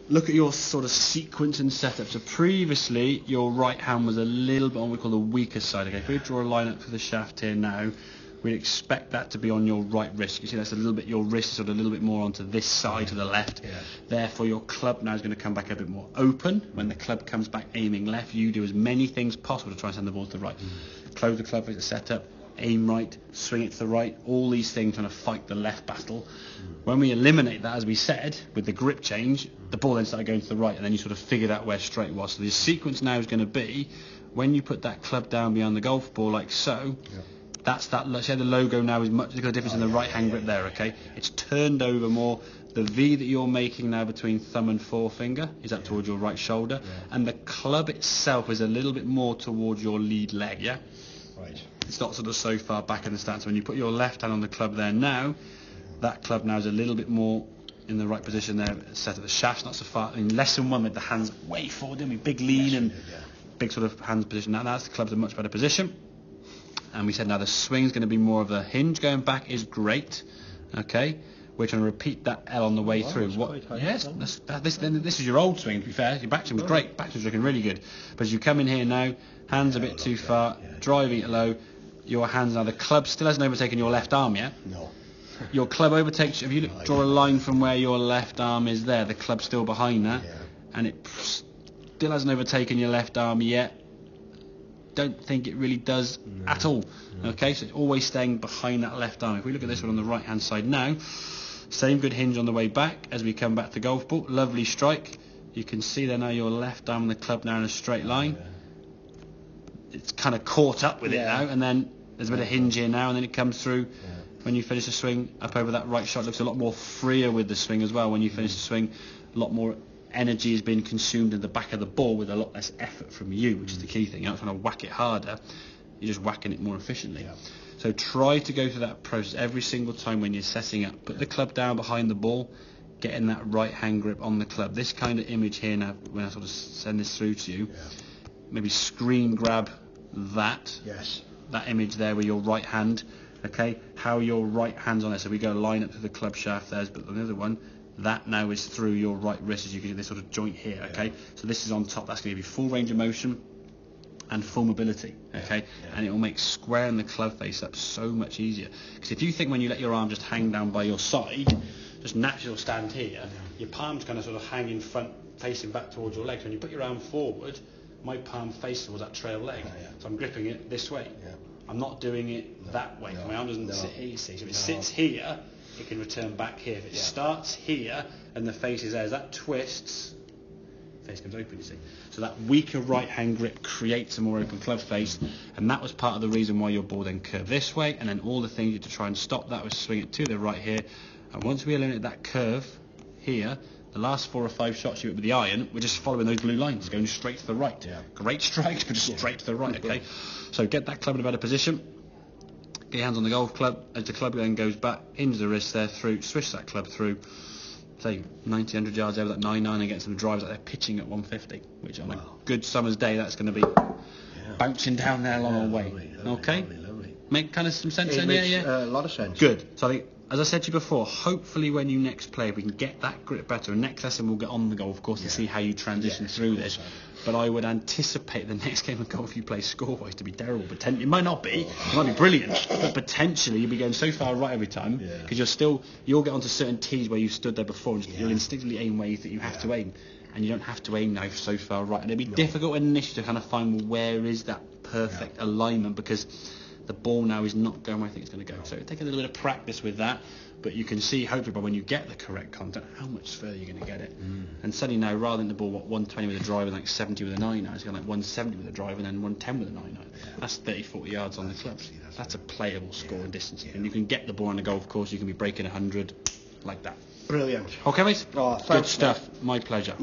look at your sort of sequence and setup. So previously, your right hand was a little bit on what we call the weaker side. Okay, if we draw a line up for the shaft here now, we'd expect that to be on your right wrist. You see that's a little bit, your wrist is sort of a little bit more onto this side to the left. Yeah. Therefore, your club now is going to come back a bit more open. When the club comes back aiming left, you do as many things possible to try and send the ball to the right. Close the club face, set up, aim right, swing it to the right, all these things trying to fight the left battle. When we eliminate that, as we said, with the grip change, the ball then started going to the right, and then you sort of figured out where straight was. So the sequence now is going to be, when you put that club down behind the golf ball like so, that's that, say the logo now is much, there's a difference in the right hand grip there, okay? It's turned over more. The V that you're making now between thumb and forefinger is up towards your right shoulder, and the club itself is a little bit more towards your lead leg, yeah? Right. It's not sort of so far back in the stance. When you put your left hand on the club there now, that club now is a little bit more in the right position there, set at the shaft's not so far. In lesson one with the hands way forward, didn't we? Big lean and big sort of hands position. Now that's the club's a much better position. And we said now the swing's going to be more of a hinge going back is great, okay? We're trying to repeat that L on the way through. Yes, this is your old swing, to be fair. Your backswing was great. Backswing's looking really good. But as you come in here now, hands a bit too far, driving it low. Your hands now, the club still hasn't overtaken your left arm yet. No. Your club overtakes, if you draw a line from where your left arm is there, the club's still behind that. And it still hasn't overtaken your left arm yet. Don't think it really does at all. Okay, so it's always staying behind that left arm. If we look at this one on the right hand side now, same good hinge on the way back as we come back to golf ball. Lovely strike. You can see there now your left arm and the club now in a straight line. It's kind of caught up with it now, and then there's a bit of hinge here now, and then it comes through. When you finish the swing up over that right shot, it looks a lot more freer with the swing as well. When you finish the swing, a lot more energy has been consumed in the back of the ball with a lot less effort from you, which is the key thing. You're not trying to whack it harder, you're just whacking it more efficiently. So try to go through that process every single time when you're setting up. Put the club down behind the ball, getting that right hand grip on the club. This kind of image here now, when I sort of send this through to you, maybe screen grab that, that image there with your right hand, okay, how your right hand's on there. So we go line up to the club shaft there, but the other one, that now is through your right wrist, as you can see this sort of joint here, okay? So this is on top, that's going to give you full range of motion and full mobility, okay? And it will make squaring the club face up so much easier. Because if you think when you let your arm just hang down by your side, just naturally you'll stand here, your palm's kind of sort of hang in front, facing back towards your legs. When you put your arm forward, my palm faces towards that trail leg, so I'm gripping it this way. I'm not doing it that way. My arm doesn't sit here, you see. So if it sits here, it can return back here. If it starts here and the face is there, as that twists, face comes open, you see. So that weaker right hand grip creates a more open club face, and that was part of the reason why your ball then curved this way, and then all the things you did to try and stop that was swing it to the right here. And once we eliminate that curve here, the last 4 or 5 shots you hit with the iron, we're just following those blue lines, going straight to the right. Great strikes, but just straight to the right, okay? So get that club in a better position. Get your hands on the golf club. As the club then goes back, hinge the wrist there through, swish that club through, say 90, 100 yards over that 9-9 and get some drives out there pitching at 150, which on a good summer's day, that's going to be bouncing down there a long way. Okay? Make kind of some sense then? A lot of sense. Good. So I think, as I said to you before, hopefully when you next play, we can get that grip better. And next lesson, we'll get on the golf course and see how you transition through this. But I would anticipate the next game of golf you play score-wise to be terrible. It might not be. It might be brilliant. But potentially you'll be going so far right every time because you'll get onto certain tees where you stood there before and you'll instinctively aim where you think you have to aim. And you don't have to aim now so far right. And it'll be difficult initially to kind of find, well, where is that perfect alignment, because the ball now is not going where I think it's going to go. So take a little bit of practice with that, but you can see hopefully by when you get the correct contact how much further you're going to get it. And suddenly now, rather than the ball 120 with a driver and like 70 with a 9-9, it's going like 170 with a driver and then 110 with a 9-9. That's 30-40 yards on the club. That's a playable score and distance. And you can get the ball on the golf course, you can be breaking 100 like that. Brilliant. Okay, mate? Thanks, good stuff. My pleasure.